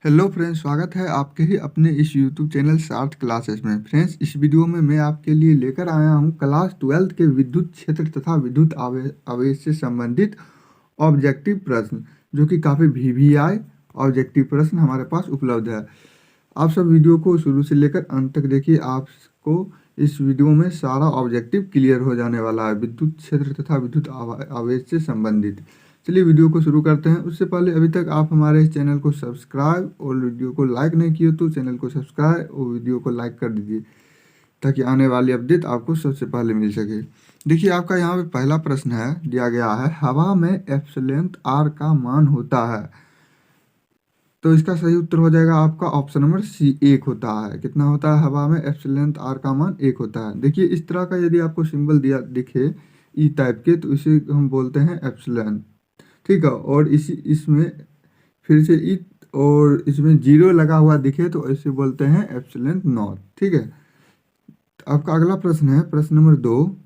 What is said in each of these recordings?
Hello friends, स्वागत है आपके ही अपने इस यूट्यूब चैनल सार्थ क्लासेस में। फ्रेंड्स, इस वीडियो में मैं आपके लिए लेकर आया हूं क्लास 12 के विद्युत क्षेत्र तथा विद्युत आवेश से संबंधित ऑब्जेक्टिव प्रश्न, जो कि काफ़ी वीवीआई ऑब्जेक्टिव प्रश्न हमारे पास उपलब्ध है। आप सब वीडियो को शुरू से लेकर अंत तक देखिए। आपको इस वीडियो में सारा ऑब्जेक्टिव क्लियर हो जाने वाला है विद्युत क्षेत्र तथा विद्युत आवेश से संबंधित। चलिए वीडियो को शुरू करते हैं। उससे पहले अभी तक आप हमारे इस चैनल को सब्सक्राइब और वीडियो को लाइक नहीं किए तो चैनल को सब्सक्राइब और वीडियो को लाइक कर दीजिए, ताकि आने वाली अपडेट आपको सबसे पहले मिल सके। देखिए, आपका यहाँ पे पहला प्रश्न है, दिया गया है हवा में एप्सिलॉन आर का मान होता है। तो इसका सही उत्तर हो जाएगा आपका ऑप्शन नंबर सी, 1 होता है। कितना होता है हवा में एप्सिलॉन आर का मान? 1 होता है। देखिए, इस तरह का यदि आपको सिंबल दिया दिखे ई टाइप के, तो इसे हम बोलते हैं एप्सिलॉन, ठीक है। और इसमें फिर से ई और इसमें जीरो लगा हुआ दिखे तो इसे बोलते हैं एप्सिलॉन नॉट, ठीक है। आपका अगला प्रश्न है प्रश्न नंबर 2।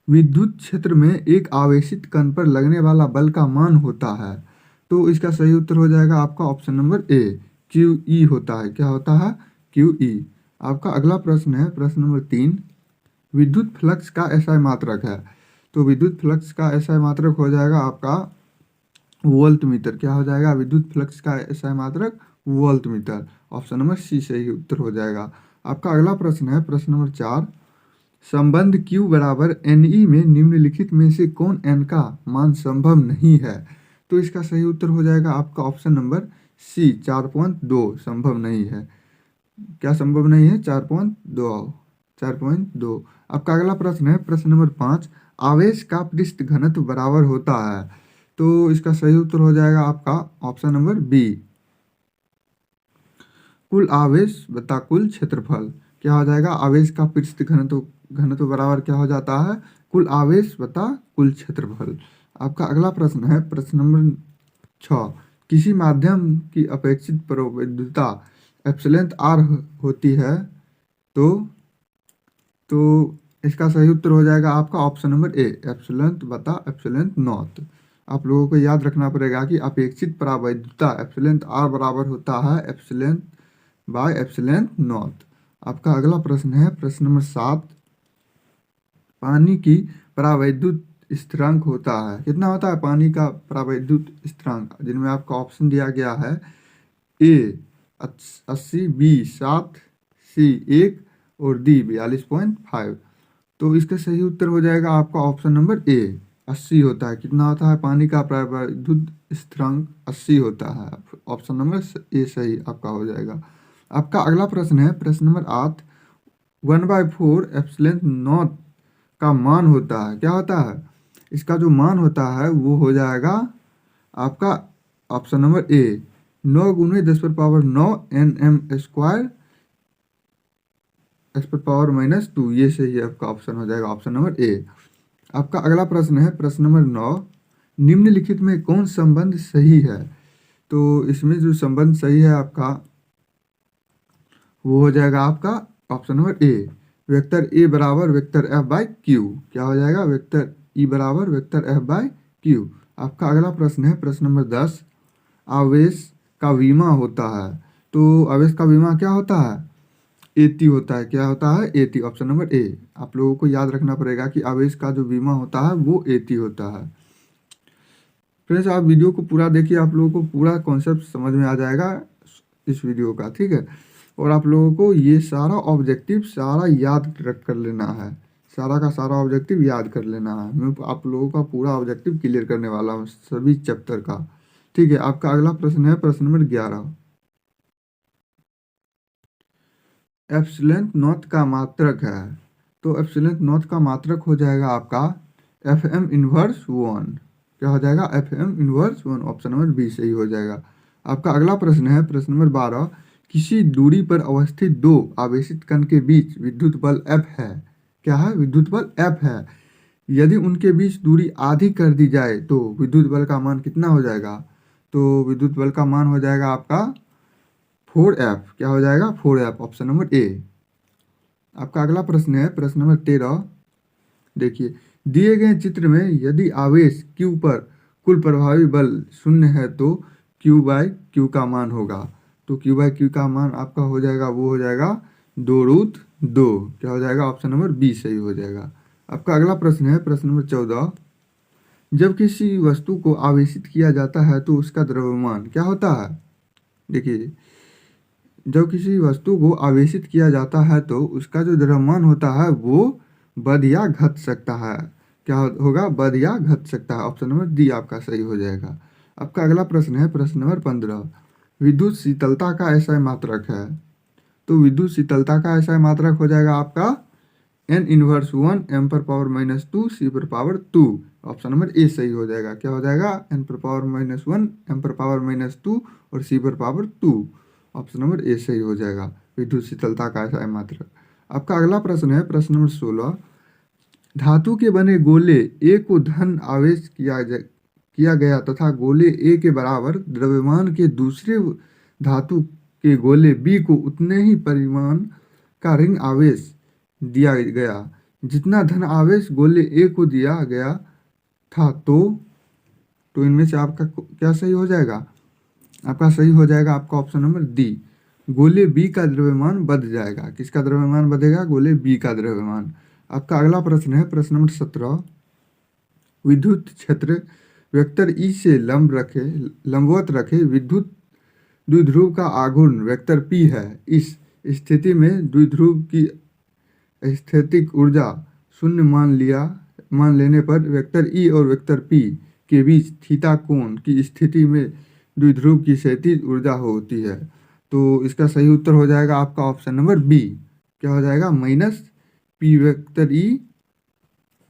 विद्युत क्षेत्र में एक आवेशित कण पर लगने वाला बल का मान होता है। तो इसका सही उत्तर हो जाएगा आपका option number A, Q E होता है। क्या होता है? Q E. आपका अगला प्रश्न है प्रश्न नंबर 3। विद्युत फ्लक्स का एसआई मात्रक है। तो विद्युत फ्लक्स का एसआई मात्रक हो जाएगा आपका वोल्ट मीटर। क्या हो जाएगा? विद्युत फ्लक्स का एसआई मात्रक volt metre. Option number C सही उत्तर हो जाएगा। आपका अगला प्रश्न है प्रश्न नंबर 4। संबंध Q बराबर NE में निम्नलिखित में से कौन n का मान संभव नहीं है? तो इसका सही उत्तर हो जाएगा आपका ऑप्शन नंबर सी, 4.2 संभव नहीं है। क्या संभव नहीं है? 4.2। 4.2। आपका अगला प्रश्न है प्रश्न नंबर 5। आवेश का पृष्ठ घनत्व बराबर होता है। तो इसका सही उत्तर हो जाएगा आपका ऑप्शन नंबर बी, कुल आवेश बता कुल क्षेत्रफल। क्या हो जाएगा? आवेश का पृष्ठ घनत्व बराबर क्या हो जाता है? कुल आवेश बता कुल क्षेत्रफल। आपका अगला प्रश्न है प्रश्न नंबर 6। किसी माध्यम की अपेक्षित प्रवैधता एप्सिलॉन आर होती है। तो इसका सही उत्तर हो जाएगा आपका ऑप्शन नंबर ए, एप्सिलॉन बता एप्सिलॉन नॉट। आप लोगों को याद रखना पड़ेगा कि अपेक्षित परावैधता एप्सिलॉन आर बराबर होता है एप्सिलॉन बाय एप्सिलॉन नॉट। आपका अगला प्रश्न है प्रश्न नंबर 7। पानी की परावैद्युत स्थिरांक होता है। कितना होता है पानी का परावैद्युत स्थिरांक? जिनमें आपका ऑप्शन दिया गया है ए 80, बी 7, सी 1 और डी 42.5। तो इसका सही उत्तर हो जाएगा आपका ऑप्शन नंबर ए, 80 होता है। कितना होता है पानी का परावैद्युत स्थिरांक? 80 होता है। ऑप्शन नंबर ए सही आपका हो जाएगा। आपका अगला प्रश्न है प्रश्न नंबर 8। 1/4 एप्सिलॉन नॉट का मान होता है। क्या होता है? इसका जो मान होता है वो हो जाएगा आपका ऑप्शन नंबर ए, 9 गुने 10⁻9 Nm² X⁻⁻²। ये सही आपका ऑप्शन हो जाएगा ऑप्शन नंबर ए। आपका अगला प्रश्न है प्रश्न नंबर 9। निम्नलिखित में कौन संबंध सही है? तो इसमें जो संबंध सही है आपका वो हो जाएगा आपका option number A, vector A बराबर वेक्टर एफ बाई क्यू। क्या हो जाएगा? वेक्टर ई बराबर वेक्टर एफ बाई क्यू। आपका अगला प्रश्न है प्रश्न नंबर 10। आवेश का विमा होता है। तो आवेश का विमा क्या होता है? एटी होता है। क्या होता है? एटी। Option number A. आप लोगों को याद रखना पड़ेगा कि आवेश का जो बीमा होता है वो एटी होता है। फ्रेंड्स, आप वीडियो को पूरा देखिए, आप लोगों को पूरा कॉन्सेप्ट समझ में आ जाएगा इस वीडियो का, ठीक है। और आप लोगों को ये सारा ऑब्जेक्टिव सारा याद रख कर लेना है। सारा का सारा ऑब्जेक्टिव याद कर लेना है। मैं आप लोगों का पूरा ऑब्जेक्टिव क्लियर करने वाला हूँ सभी चैप्टर का, ठीक है। आपका अगला प्रश्न है प्रश्न नंबर 11। एप्सिलॉन नॉट का मात्रक है। तो एप्सिलॉन नॉट का मात्रक हो जाएगा आपका FM इनवर्स 1। क्या हो जाएगा? FM inverse 1। Option number B सही हो जाएगा। आपका अगला प्रश्न है प्रश्न नंबर 12। किसी दूरी पर अवस्थित दो आवेशित कण के बीच विद्युत बल F है। क्या है? विद्युत बल F है। यदि उनके बीच दूरी आधी कर दी जाए तो विद्युत बल का मान कितना हो जाएगा? तो विद्युत बल का मान हो जाएगा आपका 4F। क्या हो जाएगा? 4F। Option number A. आपका अगला प्रश्न है प्रश्न नंबर 13। देखिए, दिए गए चित्र में यदि आवेश Q पर कुल प्रभावी बल 0 है तो क्यू बाय क्यू का मान होगा। तो क्यू बाय क्यू का मान आपका हो जाएगा, वो हो जाएगा 2√2। क्या हो जाएगा? ऑप्शन नंबर बी सही हो जाएगा। आपका अगला प्रश्न है प्रश्न नंबर 14। जब किसी वस्तु को आवेशित किया जाता है तो उसका द्रव्यमान क्या होता है? देखिए, जब किसी वस्तु को आवेशित किया जाता है तो उसका जो द्रव्यमान होता है वो बढ़ या घट सकता है। क्या होगा? बढ़ या घट सकता है। ऑप्शन नंबर डी आपका सही हो जाएगा। आपका अगला प्रश्न है प्रश्न नंबर 15। विद्युत शीतलता का ऐसा मात्रक है। तो विद्युत शीतलता का ऐसा मात्रक हो जाएगा आपका n−1 m⁻², c⁻²। Option number A सही हो जाएगा। क्या हो जाएगा? n⁻1 m⁻² और c⁻²। ऑप्शन नंबर ए सही हो जाएगा। विद्युत शीतलता का ऐसा मात्रक। आपका अगला प्रश्न है प्रश्न नंबर 16। धातु के बने गोले ए को धन आवेश किया गया तथा गोले ए के बराबर द्रव्यमान के दूसरे धातु के गोले बी को उतने ही परिमाण का ऋण आवेश दिया गया जितना धन आवेश गोले ए को दिया गया था। तो इनमें से आपका क्या सही हो जाएगा? आपका सही हो जाएगा आपका ऑप्शन नंबर डी। गोले बी का द्रव्यमान बढ़ जाएगा। किसका द्रव्यमान बढ़ेगा? गोले बी का द्रव्यमान। आपका अगला प्रश्न है प्रश्न नंबर 17। विद्युत क्षेत्र वेक्टर ई से लंबवत रखे विद्युत द्विध्रुव का आघूर्ण वेक्टर पी है। इस स्थिति में द्विध्रुव की स्थैतिक ऊर्जा शून्य मान लेने पर वेक्टर ई और वेक्टर पी के बीच थीटा कोण की स्थिति में द्विध्रुव की क्षैतिज ऊर्जा होती है। तो इसका सही उत्तर हो जाएगा आपका ऑप्शन नंबर बी। क्या हो जाएगा? Minus P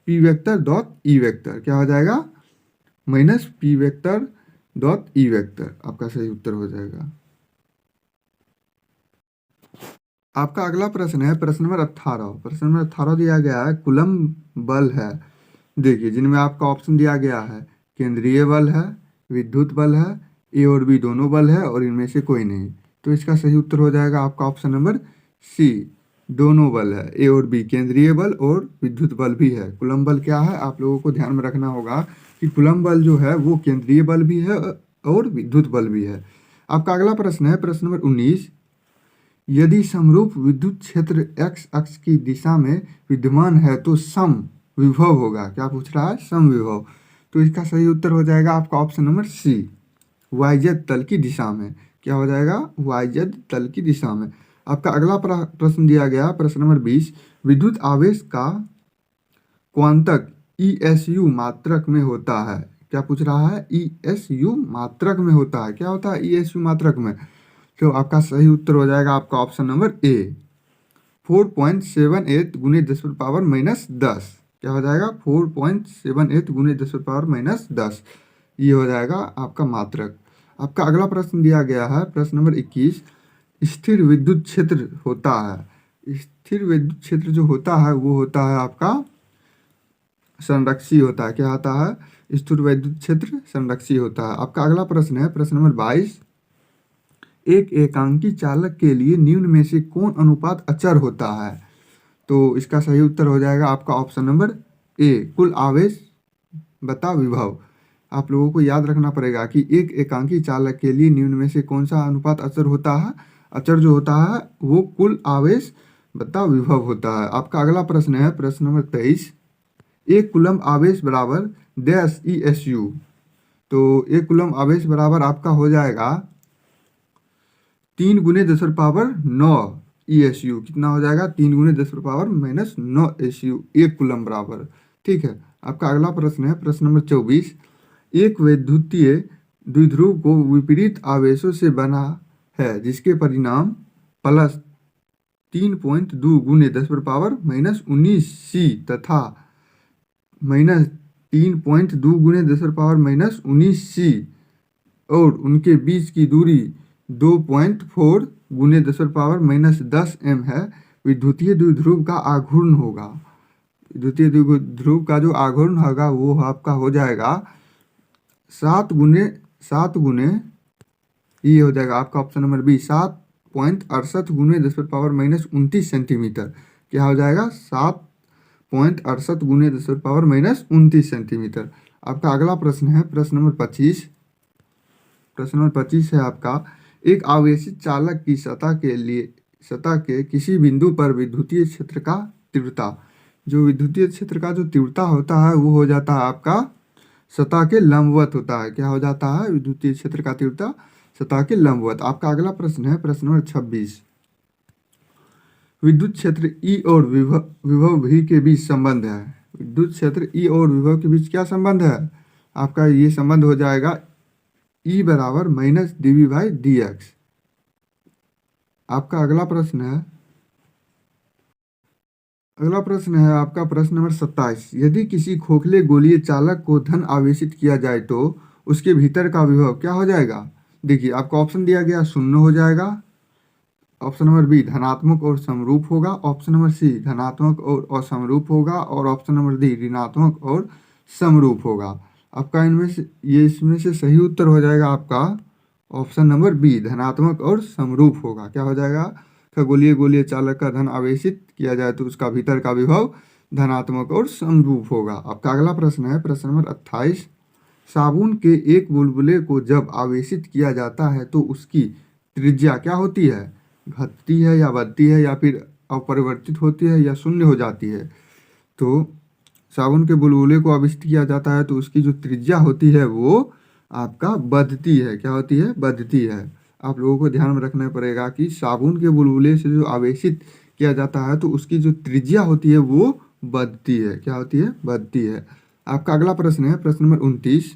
vector dot E vector. क्या हो जाएगा? Minus P vector dot E vector आपका सही उत्तर हो जाएगा। आपका अगला प्रश्न है प्रश्न नंबर 18। प्रश्न नंबर 18 दिया गया है कूलम्ब बल है। देखिए, जिनमें आपका ऑप्शन दिया गया है केंद्रीय बल है, विद्युत बल है, ए और बी दोनों बल है और इनमें से कोई नहीं। तो इसका सही उत्तर हो जाएगा आपका ऑप्शन नंबर सी, दोनों बल है। ए और बी केंद्रीय बल और विद्युत बल भी है। कूलम्ब बल क्या है आप लोगों को ध्यान में रखना होगा कि कूलम्ब बल जो है वो केंद्रीय बल भी है और विद्युत बल भी है। आपका अगला प्रश्न है प्रश्न नंबर 19। यदि समरूप विद्युत क्षेत्र x अक्ष की दिशा में विद्यमान है तो सम विभव होगा। क्या पूछ रहा है? सम विभव। तो इसका सही उत्तर हो जाएगा आपका ऑप्शन नंबर सी, वाईजेड तल की दिशा में। क्या हो जाएगा? वाईजेड तल की दिशा में। आपका अगला प्रश्न दिया गया प्रश्न नंबर 20। विद्युत आवेश का क्वांतक ESU मात्रक में होता है। क्या पूछ रहा है? ESU मात्रक में होता है। क्या होता है ESU मात्रक में? तो आपका सही उत्तर हो जाएगा आपका ऑप्शन नंबर ए, 4.78 गुने 10⁻−10। क्या हो जाएगा? 4.78 गुने 10⁻−10। ये हो जाएगा आपका मात्रक। आपका अगला प्रश्न दिया गया है प्रश्न नंबर 21। स्थिर विद्युत क्षेत्र होता है। स्थिर विद्युत क्षेत्र जो होता है वो होता है आपका संरक्षी होता है। क्या होता है? स्थिर विद्युत क्षेत्र संरक्षी होता है। आपका अगला प्रश्न है प्रश्न नंबर 22। एक एकांकी चालक के लिए निम्न में से कौन अनुपात अचर होता है? तो इसका सही उत्तर हो जाएगा आपका ऑप्शन नंबर ए, कुल आवेश बटा विभव। आप लोगों को याद रखना पड़ेगा कि एक एकांकी चालक के लिए निम्न में से कौन सा अनुपात अचर होता है? अचर जो होता है वो कुल आवेश बटा विभव होता है। आपका अगला प्रश्न है प्रश्न नंबर 23। एक कूलम्ब आवेश बराबर डैश ESU। तो एक कूलम्ब आवेश बराबर आपका हो जाएगा 3 गुने 10⁻9 ESU। कितना हो जाएगा? 3 गुने 10⁻−9 ESU एक कूलम्ब बराबर। ठीक है। आपका अगला प्रश्न है प्रश्न नंबर 24। एक वैद्युतीय द्विध्रुव को विपरीत आवेशों से बना है जिसके परिणाम +3.2 गुने 10⁻−19 C तथा -3.2 गुने 10⁻−19 C और उनके बीच की दूरी 2.4 गुने 10⁻−10 m है। विद्युतीय द्विध्रुव का आघूर्ण होगा। विद्युतीय द्विध्रुव का जो आघूर्ण होगा वो आपका हो जाएगा 7 गुने ये हो जाएगा आपका ऑप्शन नंबर बी, 7.68 गुने 10⁻−29 सेंटीमीटर। क्या हो जाएगा? 7.68 गुने 10⁻−29 सेंटीमीटर। आपका अगला प्रश्न है प्रश्न नंबर 25। प्रश्न नंबर 25 है आपका, एक आवेशित चालक की सतह के किसी बिंदु पर विद्युतीय क्षेत्र का तीव्रता, जो विद्युतीय क्षेत्र का जो तीव्रता होता है वो हो जाता है आपका सतह के लंबवत होता है। क्या हो जाता है? विद्युतीय क्षेत्र का तीव्रता सतह के लंबवत। आपका अगला प्रश्न है प्रश्न नंबर 26, विद्युत क्षेत्र ई और विभव भी के बीच संबंध है। विद्युत क्षेत्र ई और विभव के बीच क्या संबंध है? आपका ये संबंध हो जाएगा ई बराबर माइनस dv बाई dx। आपका अगला प्रश्न है आपका प्रश्न नंबर 27, यदि किसी खोखले गोलीय चालक को धन आवेशित किया जाए तो उसके भीतर का विभव क्या हो जाएगा? देखिए आपका ऑप्शन दिया गया 0 हो जाएगा, ऑप्शन नंबर बी धनात्मक और समरूप होगा, ऑप्शन नंबर सी धनात्मक और असमरूप होगा, और ऑप्शन नंबर डी ऋणात्मक और समरूप होगा। आपका इसमें से सही उत्तर हो जाएगा आपका ऑप्शन नंबर बी धनात्मक और समरूप होगा। क्या हो जाएगा? खगोलीय चालक का धन आवेशित किया जाए तो उसका भीतर का विभव धनात्मक और समरूप होगा। आपका अगला प्रश्न है प्रश्न नंबर 28, साबुन के एक बुलबुले को जब आवेशित किया जाता है तो उसकी त्रिज्या क्या होती है? घटती है या बढ़ती है या फिर अपरिवर्तित होती है या शून्य हो जाती है? तो साबुन के बुलबुले को आवेशित किया जाता है तो उसकी जो त्रिज्या होती है वो आपका बढ़ती है। क्या होती है? बढ़ती है। आप लोगों को ध्यान में रखना पड़ेगा कि साबुन के बुलबुले से जो आवेशित किया जाता है तो उसकी जो त्रिज्या होती है वो बढ़ती है। क्या होती है? बढ़ती है। आपका अगला प्रश्न है प्रश्न नंबर 29,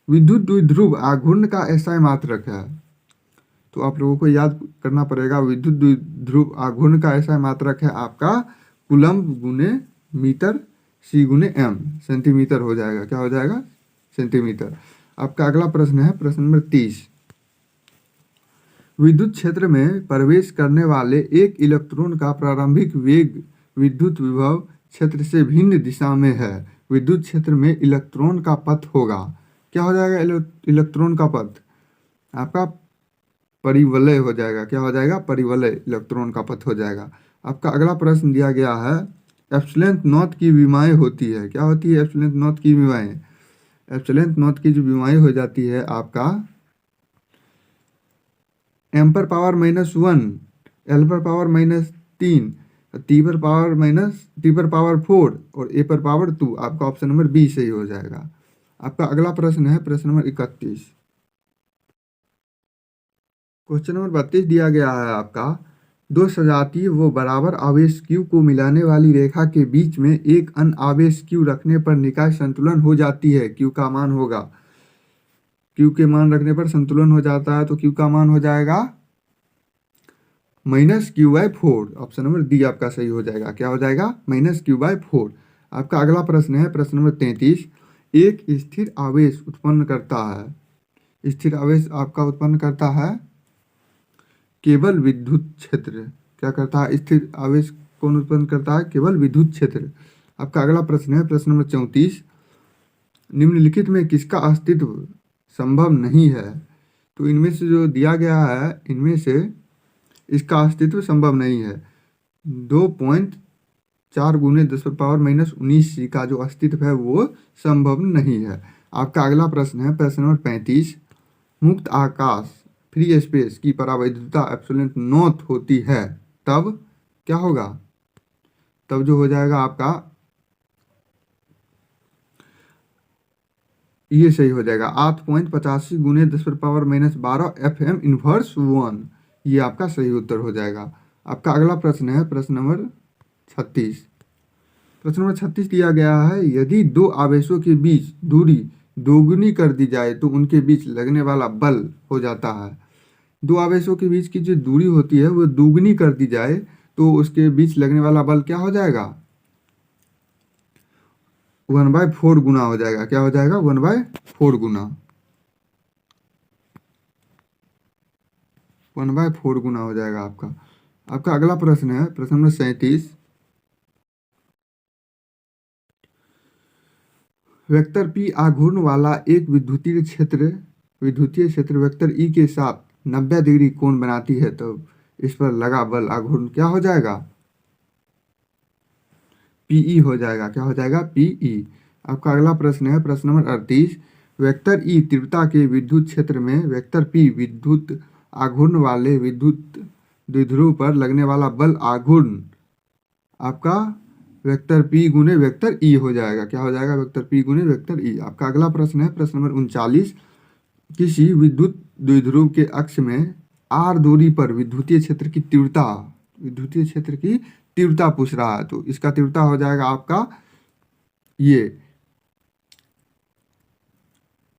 विद्युत द्विध्रुव आघूर्ण का SI मात्रक है। तो आप लोगों को याद करना पड़ेगा, विद्युत द्विध्रुव आघूर्ण का SI मात्रक है आपका कूलम्ब गुने मीटर C गुने M, सेंटीमीटर हो जाएगा। क्या हो जाएगा? सेंटीमीटर। आपका अगला प्रश्न है प्रश्न नंबर 30, विद्युत क्षेत्र में प्रवेश करने वाले एक इलेक्ट्रॉन का प्रारंभिक वेग विद्युत विभव क्षेत्र से भिन्न दिशा में है। विद्युत क्षेत्र में इलेक्ट्रॉन का पथ होगा। क्या हो जाएगा? इलेक्ट्रॉन का पथ आपका परिवलय हो जाएगा। क्या हो जाएगा? परिवलय इलेक्ट्रॉन का पथ हो जाएगा। आपका अगला प्रश्न दिया गया है, एप्सिलॉन नॉट की विमाएँ होती है। क्या होती है एप्सिलॉन नॉट की विमाएँ? एप्सिलॉन नॉट की जो विमाएँ हो जाती है आपका m पर पावर -1, l पर पावर -3, t पर पावर 4 और a पर पावर 2। आपका ऑप्शन नंबर बी सही हो जाएगा। आपका अगला प्रश्न है प्रश्न नंबर 31, क्वेश्चन नंबर 32 दिया गया है आपका, दो सजातीय व बराबर आवेश Q को मिलाने वाली रेखा के बीच में एक अन्य आवेश Q रखने पर निकाय संतुलन हो जाती है। Q का मान होगा, Q के मान रखने पर संतुलन हो जाता है तो Q का मान हो जाएगा -Q/4। ऑप्शन नंबर डी आपका सही हो जाएगा। क्या हो जाएगा? -Q/4। आपका अगला प्रश्न है प्रश्न नंबर 33, एक स्थिर आवेश उत्पन्न करता है। स्थिर आवेश आपका उत्पन्न करता है केवल विद्युत क्षेत्र। क्या करता है? स्थिर आवेश कौन उत्पन्न करता है? केवल विद्युत क्षेत्र। आपका अगला प्रश्न है प्रश्न नंबर 34, निम्नलिखित में किसका अस्तित्व संभव नहीं है? तो इनमें से जो दिया गया है इनमें से इसका अस्तित्व संभव नहीं है। 2.4 गुने 10⁻⁻19 का जो अस्तित्व है वो संभव नहीं है। आपका अगला प्रश्न है प्रश्न नंबर 35, मुक्त आकाश फ्री स्पेस की परावैद्युता एप्सिलॉन नॉट होती है तब क्या होगा? तब जो हो जाएगा आपका ये सही हो जाएगा 8.85 गुने 10⁻12 FM इनवर्स 1। ये आपका सही उत्तर हो जाएगा। आपका अगला प्रश्न है प्रश्न नंबर 36। प्रश्न नंबर 36 दिया गया है, यदि दो आवेशों के बीच दूरी दोगुनी कर दी जाए तो उनके बीच लगने वाला बल हो जाता है। दो आवेशों के बीच की जो दूरी होती है वो दोगुनी कर दी जाए तो उसके बीच लगने वाला बल क्या हो जाएगा? 1/4 गुना हो जाएगा। क्या हो जाएगा? 1/4 गुना, 1/4 गुना हो जाएगा आपका। आपका अगला प्रश्न है प्रश्न नंबर 37, वेक्टर P आघूर्ण वाला एक विद्युतीय क्षेत्र वेक्टर E के साथ 90 डिग्री कोण बनाती है तो इस पर लगा बल आघूर्ण क्या हो जाएगा? PE हो जाएगा। क्या हो जाएगा? PE। आपका अगला प्रश्न है प्रश्न नंबर 38, वेक्टर ई तीव्रता के विद्युत क्षेत्र में वेक्टर पी विद्युत आघूर्ण वाले विद्युत द्विध्रुव पर लगने वाला बल आघूर्ण आपका वेक्टर पी गुने वेक्टर ई हो जाएगा। क्या हो जाएगा? वेक्टर पी गुने वेक्टर ई। आपका अगला प्रश्न है प्रश्न नंबर 39। किसी विद्युत द्विध्रुव के अक्ष में आर दूरी पर विद्युतीय क्षेत्र की तीव्रता पूछ रहा है, तो इसका तीव्रता हो जाएगा आपका ये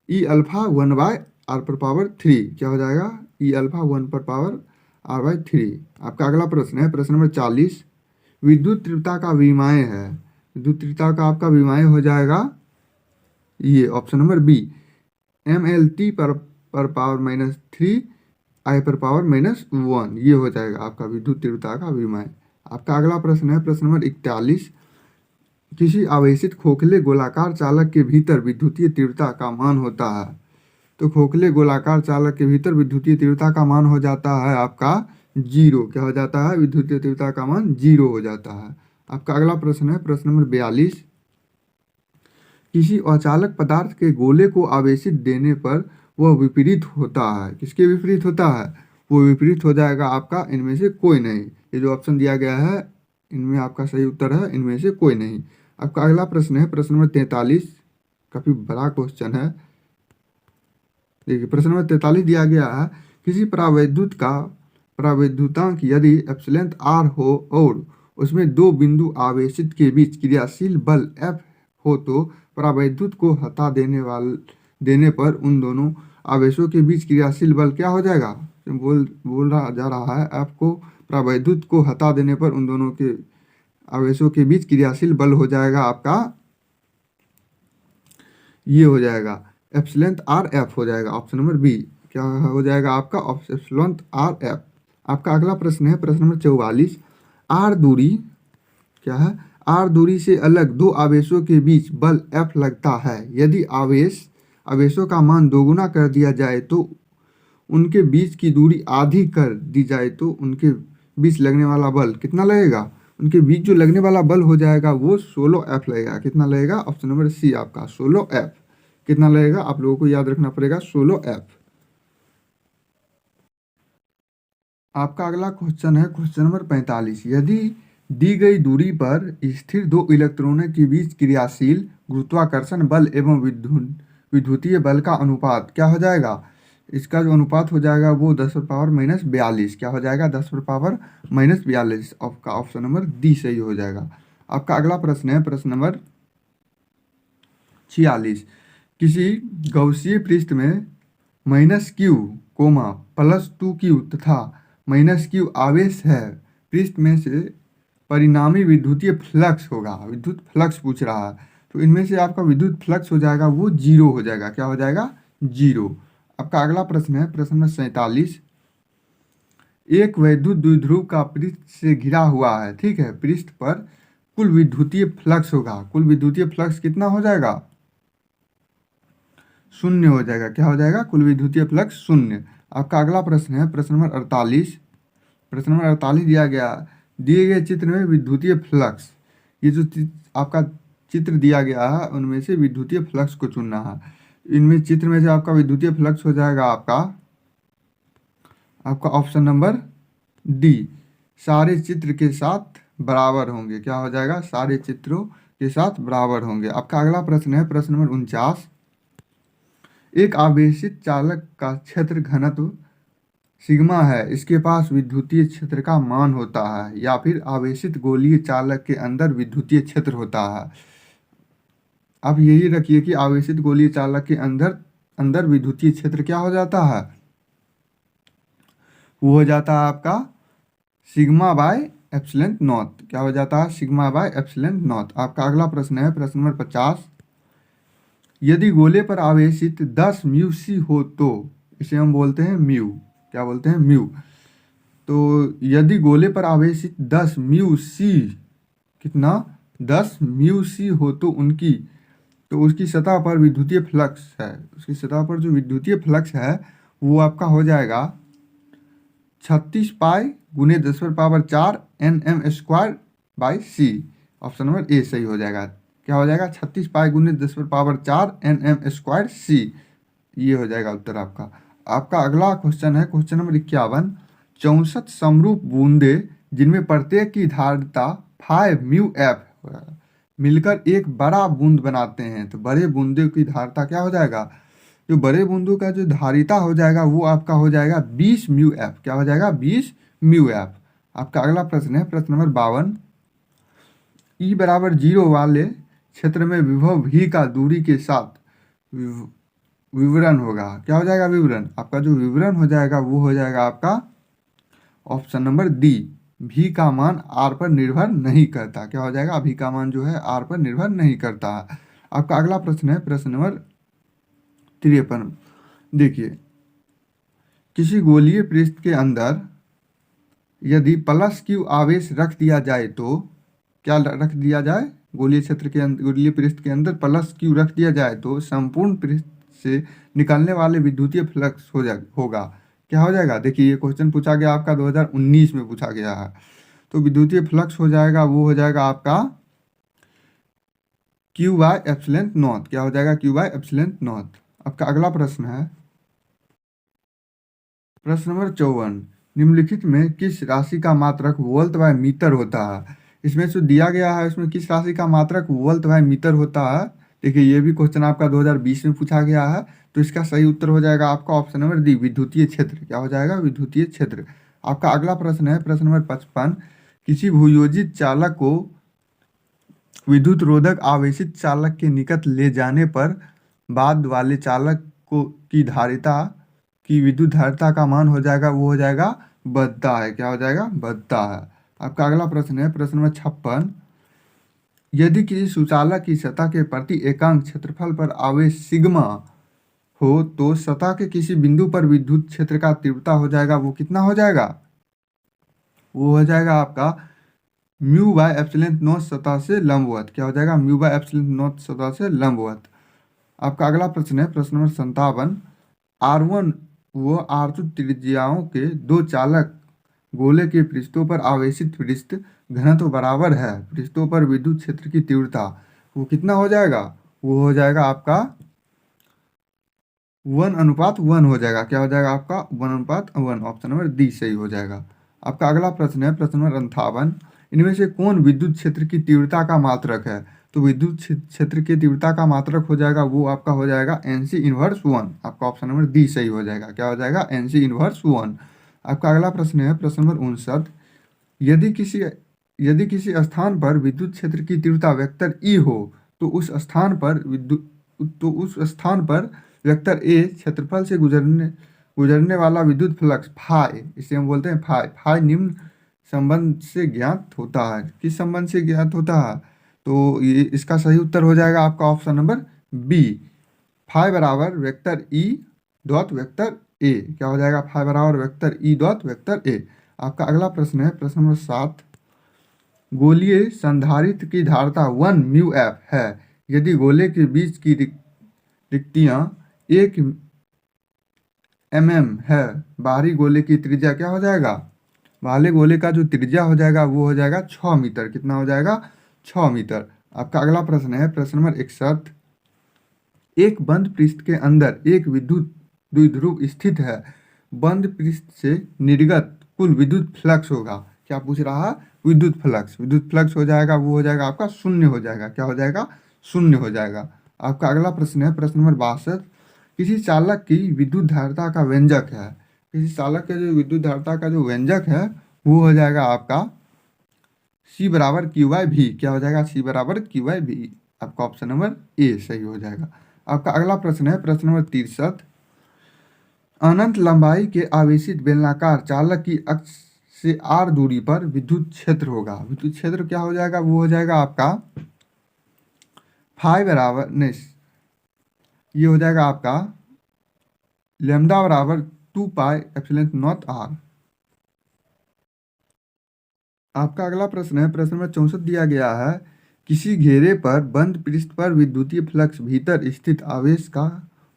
ई अल्फा 1/r⁻3। क्या हो जाएगा? ई अल्फा 1/r/3। आपका अगला प्रश्न है प्रश्न नंबर 40। विद्युत तीव्रता का विनिमय है, विद्युत तीव्रता का आपका विनिमय हो जाएगा ये ऑप्शन नंबर बी mlt पर पावर -3 I पर पावर -1। ये हो जाएगा आपका विद्युत तीव्रता का विनिमय। आपका अगला प्रश्न है प्रश्न नंबर 41। किसी आवेशित खोखले गोलाकार चालक के भीतर विद्युतीय तीव्रता का मान होता है, तो खोखले गोलाकार चालक के भीतर विद्युतीय तीव्रता का मान हो जाता है आपका 0। क्या हो जाता है? विद्युतीय तीव्रता का मान 0 हो जाता है। आपका अगला प्रश्न है प्रश्न नंबर 42। किसी अचालक पदार्थ के गोले को आवेशित देने पर वह विपरीत होता है। किसके विपरीत होता है? वो विपरीत हो जाएगा आपका इनमें से कोई नहीं। ये जो ऑप्शन दिया गया है इनमें आपका सही उत्तर है इनमें से कोई नहीं। आपका अगला प्रश्न है प्रश्न नंबर 43। काफ़ी बड़ा क्वेश्चन है। देखिए प्रश्न नंबर 43 दिया गया है किसी परावैद्युत का परावैद्युतांक यदि एप्सिलॉन r हो और उसमें दो बिंदु आवेशित के बीच क्रियाशील बल F हो, तो परावैद्युत को हटा देने पर उन दोनों आवेशों के बीच क्रियाशील बल क्या हो जाएगा? बोल रहा जा रहा है F को परावैद्युत को हटा देने पर उन दोनों के आवेशों के बीच क्रियाशील बल हो जाएगा आपका ये हो जाएगा एप्सिलॉन r F हो जाएगा ऑप्शन नंबर बी। क्या हो जाएगा आपका? Epsilon r F। आपका अगला प्रश्न है प्रश्न नंबर 44। r दूरी क्या है? r दूरी से अलग दो आवेशों के बीच बल F लगता है। यदि आवेशों का मान दोगुना कर दिया जाए तो उनके बीच की दूरी आधी कर दी जाए तो उनके बीच लगने वाला बल कितना लगेगा? उनके बीच जो लगने वाला बल हो जाएगा वो 16F लगेगा। कितना लगेगा? ऑप्शन नंबर सी आपका 16F। कितना लगेगा? आप लोगों को याद रखना पड़ेगा 16F। आपका अगला क्वेश्चन है क्वेश्चन नंबर 45। यदि दी गई दूरी पर स्थिर दो इलेक्ट्रॉनों के बीच क्रियाशील गुरुत्वाकर्षण बल एवं विद्युतीय बल का अनुपात क्या हो जाएगा? इसका जो अनुपात हो जाएगा वो 10⁻42। क्या हो जाएगा? 10⁻42। आपका ऑप्शन नंबर डी सही हो जाएगा। आपका अगला प्रश्न है प्रश्न नंबर 46। किसी गौसीय पृष्ठ में -q, +2q तथा -q आवेश है। पृष्ठ में से परिणामी विद्युतीय फ्लक्स होगा। विद्युत फ्लक्स पूछ रहा है, तो इनमें से आपका विद्युत फ्लक्स हो जाएगा वो 0 हो जाएगा। क्या हो जाएगा? 0। आपका अगला प्रश्न है प्रश्न नंबर 47। एक वैद्युत द्विध्रुव का पृष्ठ से घिरा हुआ है, ठीक है। पृष्ठ पर कुल विद्युतीय फ्लक्स होगा। कुल विद्युतीय फ्लक्स कितना हो जाएगा? 0 हो जाएगा। क्या हो जाएगा? कुल विद्युतीय फ्लक्स 0। आपका अगला प्रश्न है प्रश्न नंबर 48। प्रश्न नंबर 48 दिए गए चित्र में विद्युतीय फ्लक्स, ये जो आपका चित्र दिया गया है उनमें से विद्युतीय फ्लक्स को चुनना है। इनमें चित्र में से आपका विद्युतीय फ्लक्स हो जाएगा आपका ऑप्शन नंबर डी, सारे चित्र के साथ बराबर होंगे। क्या हो जाएगा? सारे चित्रों के साथ बराबर होंगे। आपका अगला प्रश्न है प्रश्न नंबर 49। एक आवेशित चालक का क्षेत्र घनत्व सिग्मा है, इसके पास विद्युतीय क्षेत्र का मान होता है, या फिर आवेशित गोलीय चालक के अंदर विद्युतीय क्षेत्र होता है। आप यही रखिए कि आवेशित गोलीय चालक के अंदर विद्युतीय क्षेत्र क्या हो जाता है? वो हो जाता है आपका सिग्मा बाय एप्सिलॉन नॉट। क्या हो जाता है? Sigma by epsilon not. आपका अगला प्रश्न है प्रश्न नंबर 50। यदि गोले पर आवेशित 10 μc हो तो इसे हम बोलते हैं म्यू। क्या बोलते हैं? म्यू। तो यदि गोले पर आवेशित 10 μc, कितना? 10 μc हो तो उसकी सतह पर विद्युतीय फ्लक्स है, उसकी सतह पर जो विद्युतीय फ्लक्स है वो आपका हो जाएगा 36 पाई गुने 10⁻⁴ Nm² by c। Option number A सही हो जाएगा। क्या हो जाएगा 36 पाई गुने 10⁴ Nm² C। ये हो जाएगा उत्तर आपका। आपका अगला क्वेश्चन है क्वेश्चन नंबर 51। 64 समरूप बूंदे जिनमें प्रत्येक की धारिता 5 म्यू एफ मिलकर एक बड़ा बूंद बनाते हैं, तो बड़े बूंदे की धारिता क्या हो जाएगा, जो बड़े बूंदों का जो धारिता हो जाएगा वो आपका हो जाएगा 20 म्यू एफ। क्या हो जाएगा 20 म्यू एफ। आपका अगला प्रश्न है प्रश्न नंबर 52। ई बराबर 0 वाले क्षेत्र में विभव v का दूरी के साथ विवरण होगा। क्या हो जाएगा विवरण, आपका जो विवरण हो जाएगा वो हो जाएगा आपका ऑप्शन नंबर डी, v का मान r पर निर्भर नहीं करता। क्या हो जाएगा, v का मान जो है r पर निर्भर नहीं करता। आपका अगला प्रश्न है प्रश्न नंबर 53। देखिए, किसी गोलीय पृष्ठ के अंदर यदि प्लस q आवेश रख दिया जाए तो क्या रख दिया जाए, गोलीय क्षेत्र के अंदर, गोलीय पृष्ठ के अंदर प्लस q रख दिया जाए तो संपूर्ण पृष्ठ से निकलने वाले विद्युतीय फ्लक्स होगा। क्या हो जाएगा, देखिए ये क्वेश्चन पूछा गया आपका 2019 में पूछा गया है। तो विद्युतीय फ्लक्स हो जाएगा वो हो जाएगा आपका Q/ε0। क्या हो जाएगा Q/ε0। आपका अगला प्रश्न है प्रश्न नंबर 54। निम्नलिखित में किस राशि का मात्रक वोल्ट बाय मीटर होता है। इसमें जो दिया गया है उसमें किस राशि का मात्रक वोल्ट बाय मीटर होता है। देखिए ये भी क्वेश्चन आपका 2020 में पूछा गया है, तो इसका सही उत्तर हो जाएगा आपका ऑप्शन नंबर डी, विद्युतीय क्षेत्र। क्या हो जाएगा विद्युतीय क्षेत्र। आपका अगला प्रश्न है प्रश्न नंबर 55। किसी भूयोजित चालक को विद्युत रोधक आवेशित चालक के निकट ले जाने पर बाद वाले चालक को की धारिता की विद्युत धारिता का मान हो जाएगा वो हो जाएगा बढ़ता है। क्या हो जाएगा बढ़ता है। आपका अगला प्रश्न है प्रश्न नंबर 56। यदि किसी सुचालक की सतह के प्रति एकांक क्षेत्रफल पर आवेश सिग्मा हो तो सतह के किसी बिंदु पर विद्युत क्षेत्र का तीव्रता हो जाएगा वो कितना हो जाएगा, वो हो जाएगा आपका μ/ε0 सतह से लंबवत। क्या हो जाएगा μ/ε0 सतह से लंबवत। आपका अगला प्रश्न है प्रश्न नंबर 57। R1 व R2 त्रिज्याओं के दो चालक गोले के पृष्ठों पर आवेशित पृष्ठ घनत्व बराबर है। पृष्ठों पर विद्युत क्षेत्र की तीव्रता वो कितना हो जाएगा, वो हो जाएगा आपका 1:1 हो जाएगा। क्या हो जाएगा आपका 1:1। ऑप्शन नंबर डी सही हो जाएगा। आपका अगला प्रश्न है प्रश्न नंबर 58। इनमें से कौन विद्युत क्षेत्र की तीव्रता का मात्रक है। तो विद्युत क्षेत्र की तीव्रता का मात्रक हो जाएगा वो आपका हो जाएगा NC−1। आपका ऑप्शन नंबर डी सही हो जाएगा। क्या हो जाएगा NC−1। आपका अगला प्रश्न है प्रश्न नंबर 59। यदि किसी स्थान पर विद्युत क्षेत्र की तीव्रता वेक्टर ई हो तो उस स्थान पर वेक्टर ए क्षेत्रफल से गुजरने वाला विद्युत फ्लक्स फाई, इसे हम बोलते हैं फाई निम्न संबंध से ज्ञात होता है। किस संबंध से ज्ञात होता है, तो ये इसका सही उत्तर हो जाएगा आपका ऑप्शन नंबर बी, फाई बराबर vector E dot vector A. क्या हो जाएगा फाई बराबर vector E dot vector A. आपका अगला प्रश्न है प्रश्न नंबर 7। गोलीय संधारित्र की धारिता 1 म्यू एफ है यदि गोले के बीच की रिक्तियां 1 mm है। बाहरी गोले की त्रिज्या क्या हो जाएगा, बाहरी गोले का जो त्रिज्या हो जाएगा वो हो जाएगा 6 मीटर। कितना हो जाएगा 6 मीटर। आपका अगला प्रश्न है प्रश्न नंबर 61। एक बंद पृष्ठ के अंदर एक विद्युत द्विध्रुव स्थित है। बंद पृष्ठ से निर्गत कुल विद्युत फ्लक्स होगा। क्या पूछ रहा है, विद्युत फ्लक्स। विद्युत फ्लक्स हो जाएगा वो हो जाएगा आपका 0 हो जाएगा। क्या हो जाएगा 0 हो जाएगा। आपका अगला प्रश्न है प्रश्न नंबर 62। किसी चालक की विद्युत धारिता का व्यंजक है। किसी चालक के जो विद्युत धारिता का जो व्यंजक है वो हो जाएगा आपका C बराबर Q/V। क्या हो जाएगा C बराबर Q/V। आपका ऑप्शन नंबर ए सही हो जाएगा। आपका अगला प्रश्न है प्रश्न नंबर 63। अनंत लंबाई के आवेशित बेलनाकार चालक की अक्ष से r दूरी पर विद्युत क्षेत्र होगा। विद्युत क्षेत्र क्या हो जाएगा, वो हो जाएगा आपका फाई बराबर नहीं, ये हो जाएगा आपका लैम्डा बराबर 2πε0 r। आपका अगला प्रश्न है प्रश्न नंबर 64 दिया गया है। किसी घेरे पर बंद पृष्ठ पर विद्युतीय फ्लक्स भीतर स्थित आवेश का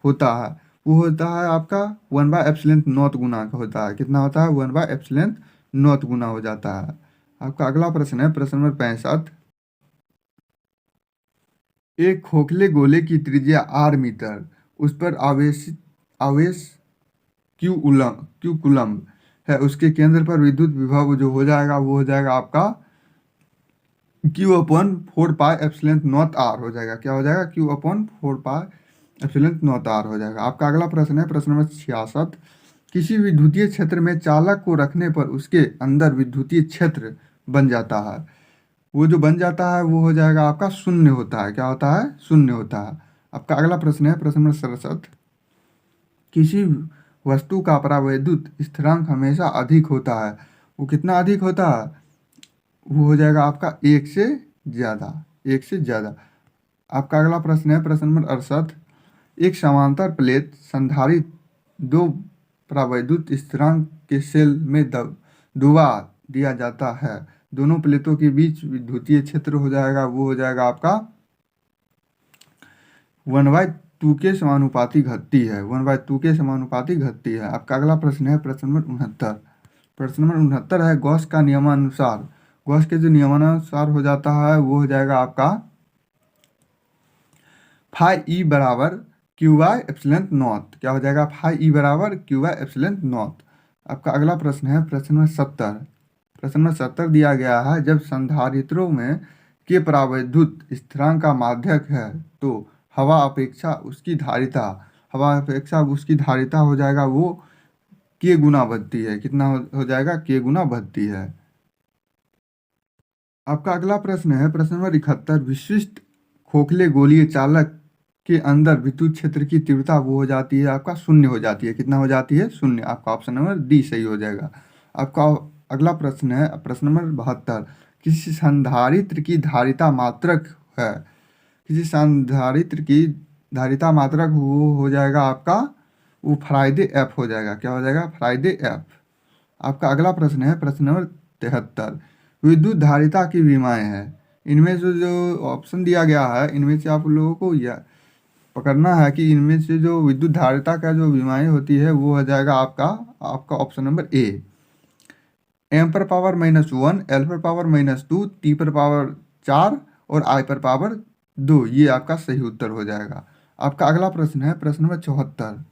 होता है, वो होता है आपका 1/ε0 गुना का होता है। कितना होता है 1/ε0 गुना हो जाता है। आपका अगला प्रश्न है प्रश्न नंबर 65। एक खोखले गोले की त्रिज्या r मीटर, उस पर आवेश क्यू कूलम्ब है, उसके केंद्र पर विद्युत विभव जो हो जाएगा वो हो जाएगा आपका Q/4πε0r हो जाएगा। क्या हो जाएगा? Q/4πε0r हो जाएगा। आपका अगला प्रश्न है प्रश्न नंबर 66। किसी विद्युतीय क्षेत्र में चालक को रखने पर उसके अंदर विद्युतीय क्षेत्र बन जाता है, वो जो बन जाता है वो हो जाएगा आपका शून्य होता है। क्या होता है? शून्य होता है। आपका अगला प्रश्न है प्रश्न नंबर 67। किसी वस्तु का परावैद्युत स्थिरांक हमेशा अधिक होता है, वो कितना अधिक होता है? वो हो जाएगा आपका एक से ज़्यादा, एक से ज़्यादा। आपका अगला प्रश्न है प्रश्न नंबर 68। एक समांतर प्लेट संधारित दो परावैद्युत स्थिरांक के सेल में दबा दिया जाता है, दोनों प्लेटों के बीच विद्युतीय क्षेत्र हो जाएगा वो हो जाएगा आपका 1/2 के समानुपाती घटती है, 1/2 के समानुपाती घटती है। आपका अगला प्रश्न है प्रश्न नंबर 69। प्रश्न नंबर 69 है गॉस का नियमानुसार, गॉस के जो नियमानुसार हो जाता है वो हो जाएगा आपका फाई ई बराबर Q/ε0। क्या हो जाएगा? फाई ई बराबर Q/ε0। आपका अगला प्रश्न है प्रश्न नंबर 70। प्रश्न नंबर 70 दिया गया है जब संधारित्रों में के परावैद्युत स्थिरांक का माध्यक है तो हवा अपेक्षा उसकी धारिता हो जाएगा वो के गुना बढ़ती है। कितना हो जाएगा? के गुना बढ़ती है। आपका अगला प्रश्न है प्रश्न नंबर 71। विशिष्ट खोखले गोलीय चालक के अंदर विद्युत क्षेत्र की तीव्रता वो हो जाती है आपका शून्य हो जाती है। कितना हो जाती है? शून्य। आपका ऑप्शन नंबर डी सही हो जाएगा। आपका अगला प्रश्न है प्रश्न नंबर 72। किसी संधारित्र की धारिता मात्रक है, किसी संधारित्र की धारिता मात्रक वो हो जाएगा आपका वो फ्राइडे एफ हो जाएगा। क्या हो जाएगा? Friday F. आपका अगला प्रश्न है प्रश्न नंबर 73। विद्युत धारिता की विमाएँ हैं, इनमें से जो ऑप्शन दिया गया है इनमें से आप लोगों को यह पकड़ना है कि इनमें से जो विद्युत धारिता का जो विमाएँ होती है वो हो जाएगा आपका option number A, m⁻⁻1, l⁻⁻2, t⁻4 और i⁻2। ये आपका सही उत्तर हो जाएगा। आपका अगला प्रश्न है प्रश्न नंबर 74।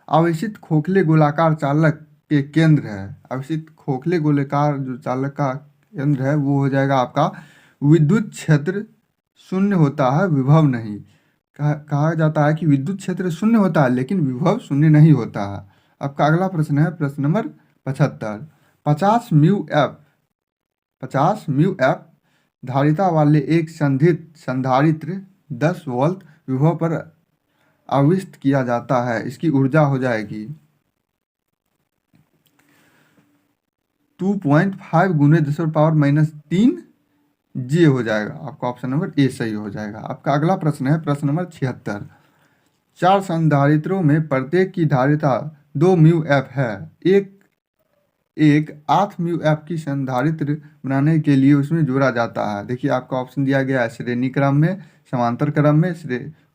आवेशित खोखले गोलाकार चालक के केंद्र है, आवेशित खोखले गोलाकार जो चालक का केंद्र है वो हो जाएगा आपका विद्युत क्षेत्र शून्य होता है, विभव नहीं। कहा जाता है कि विद्युत क्षेत्र शून्य होता है लेकिन विभव शून्य नहीं होता है। आपका अगला प्रश्न है प्रश्न नंबर 75। 50 म्यू एफ धारिता वाले एक संधारित्र 10 वोल्ट विभव पर आविष्ट किया जाता है, इसकी ऊर्जा हो जाएगी 2.5 × 10⁻³ जे हो जाएगा। आपका ऑप्शन नंबर ए सही हो जाएगा। आपका अगला प्रश्न है प्रश्न नंबर 76। 4 संधारित्रों में प्रत्येक की धारिता 2 म्यू एफ है, एक 8 म्यू एफ की संधारित्र बनाने के लिए उसमें जोड़ा जाता है। देखिए आपका ऑप्शन दिया गया है श्रेणी क्रम में, समांतर क्रम में,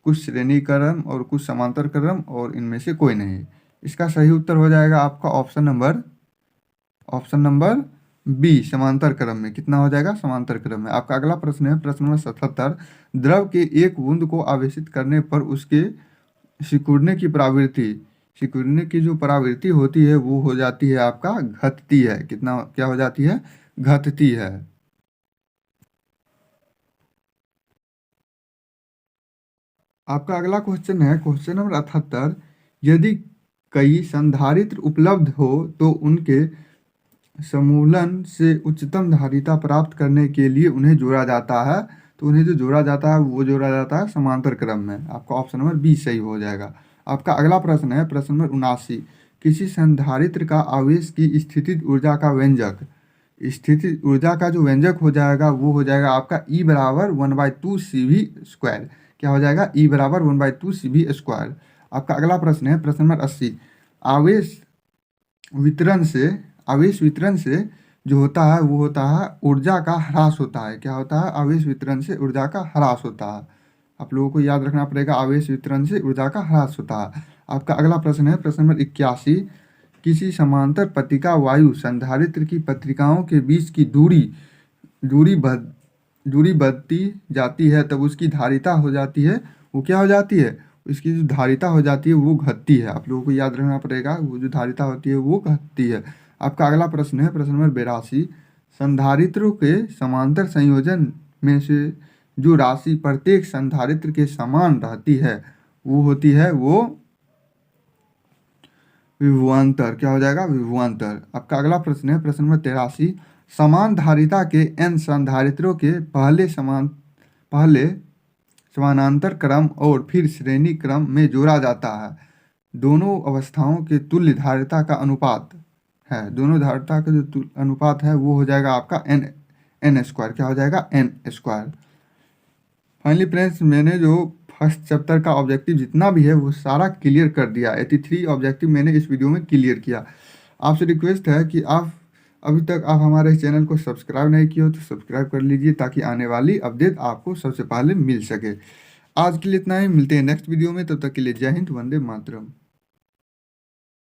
कुछ श्रेणी क्रम और कुछ समांतर क्रम और इनमें से कोई नहीं। इसका सही उत्तर हो जाएगा आपका ऑप्शन नंबर बी, समांतर क्रम में। कितना हो जाएगा? समांतर क्रम में। आपका अगला प्रश्न है प्रश्न नंबर 77। द्रव के एक बूंद को आवेशित करने पर उसके सिकुड़ने की जो प्रवृत्ति होती है वो हो जाती है आपका घटती है। क्या हो जाती है? घटती है। आपका अगला क्वेश्चन है क्वेश्चन नंबर 78। यदि कई संधारित्र उपलब्ध हो तो उनके समूलन से उच्चतम धारिता प्राप्त करने के लिए उन्हें जोड़ा जाता है, तो उन्हें जो जोड़ा जाता है वो जोड़ा जाता है समांतर क्रम में। आपका ऑप्शन नंबर बी सही हो जाएगा। आपका अगला प्रश्न है प्रश्न नंबर 79। किसी संधारित्र का आवेश की स्थितिज ऊर्जा का व्यंजक, स्थितिज ऊर्जा का जो व्यंजक हो जाएगा वो हो जाएगा आपका E बराबर 1/2 CV²। क्या हो जाएगा? E बराबर 1/2 CV²। आपका अगला प्रश्न है प्रश्न नंबर 80। आवेश वितरण से जो होता है वो होता है ऊर्जा का ह्रास होता है। क्या होता है? आवेश वितरण से ऊर्जा का ह्रास होता है। आप लोगों को याद रखना पड़ेगा, आवेश वितरण से ऊर्जा का ह्रास होता है। आपका अगला प्रश्न है प्रश्न नंबर 81। किसी समांतर पट्टिका वायु संधारित्र की पट्टिकाओं के बीच की दूरी दूरी बढ़ती जाती है तब उसकी धारिता हो जाती है, वो क्या हो जाती है, उसकी जो धारिता हो जाती है वो घटती है। आप लोगों को याद रखना पड़ेगा, वो जो धारिता होती है वो घटती है। आपका अगला प्रश्न है प्रश्न नंबर 82। संधारित्रों के समांतर संयोजन में से जो राशि प्रत्येक संधारित्र के समान रहती है वो होती है वो विभवांतर। क्या हो जाएगा, विभवांतर। आपका अगला प्रश्न है प्रश्न नंबर 83। समान धारिता के n संधारित्रों के पहले समानांतर क्रम और फिर श्रेणी क्रम में जोड़ा जाता है। दोनों अवस्थाओं के तुल्य धारिता का अनुपात है, दोनों धारिता का जो अनुपात है वो हो जाएगा आपका एन स्क्वायर। क्या हो जाएगा, एन स्क्वायर। फाइनली फ्रेंड्स, मैंने जो फर्स्ट चैप्टर का ऑब्जेक्टिव जितना भी है वो सारा क्लियर कर दिया। 83 ऑब्जेक्टिव मैंने इस वीडियो में क्लियर किया। आपसे रिक्वेस्ट है कि आप अभी तक आप हमारे इस चैनल को सब्सक्राइब नहीं किए हो तो सब्सक्राइब कर लीजिए ताकि आने वाली अपडेट आपको सबसे पहले मिल सके। आज के लिए इतना ही, मिलते हैं नेक्स्ट वीडियो में, तब तक के लिए जय हिंद, वंदे मातरम।